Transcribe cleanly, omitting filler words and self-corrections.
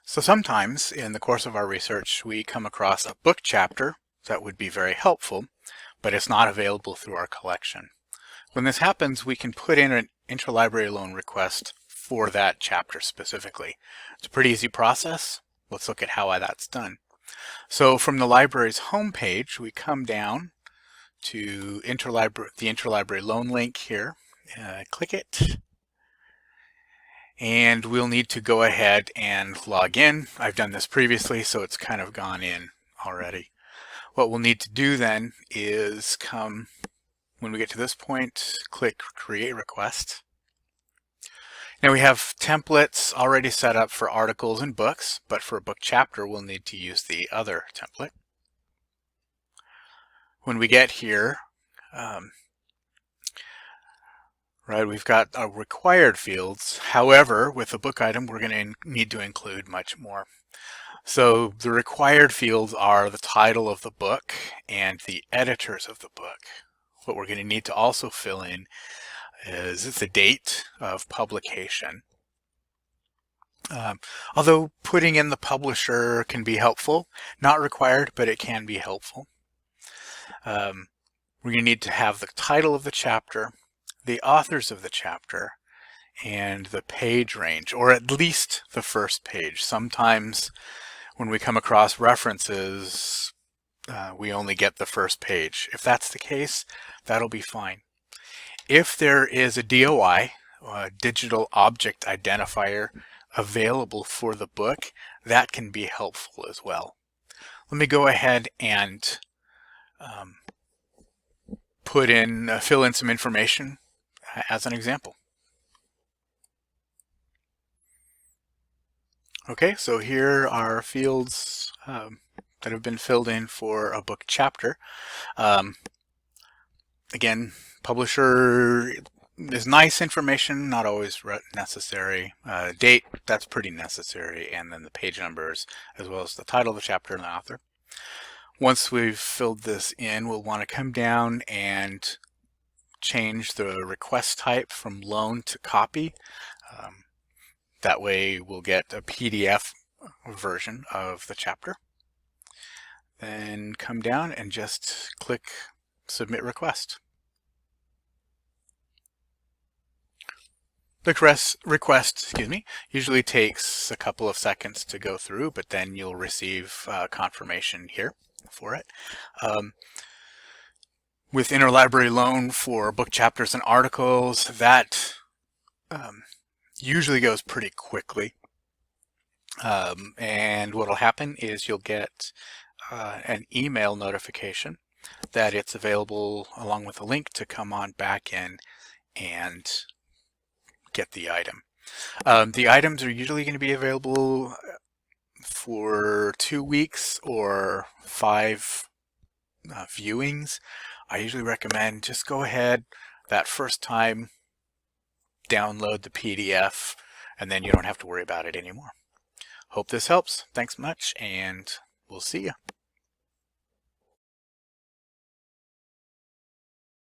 So sometimes in the course of our research, we come across a book chapter that would be very helpful, but it's not available through our collection. When this happens, we can put in an interlibrary loan request for that chapter specifically. It's a pretty easy process. Let's look at how that's done. So from the library's homepage, we come down to the interlibrary loan link here, click it, and we'll need to go ahead and log in. I've done this previously, so it's kind of gone in already. What we'll need to do then is when we get to this point, click Create Request. Now we have templates already set up for articles and books, but for a book chapter, we'll need to use the other template. When we get here, we've got our required fields. However, with a book item, we're going to need to include much more. So the required fields are the title of the book and the editors of the book. What we're going to need to also fill in is the date of publication. Although putting in the publisher can be helpful, not required, but it can be helpful. We're going to need to have the title of the chapter, the authors of the chapter, and the page range, or at least the first page. Sometimes when we come across references, we only get the first page. If that's the case, that'll be fine. If there is a DOI, a digital object identifier, available for the book, that can be helpful as well. Let me go ahead and fill in some information as an example. Okay, so here are fields that have been filled in for a book chapter. Again, publisher is nice information, not always necessary. Date, that's pretty necessary, and then the page numbers, as well as the title of the chapter and the author. Once we've filled this in, we'll want to come down and change the request type from loan to copy. That way we'll get a PDF version of the chapter. Then come down and just click Submit Request. The request usually takes a couple of seconds to go through, but then you'll receive confirmation here for it. With interlibrary loan for book chapters and articles, that usually goes pretty quickly. And what will happen is you'll get an email notification that it's available along with a link to come on back in and get the item. The items are usually going to be available for 2 weeks or 5 viewings. I usually recommend just go ahead that first time, download the PDF, and then you don't have to worry about it anymore. Hope this helps. Thanks much, and we'll see you.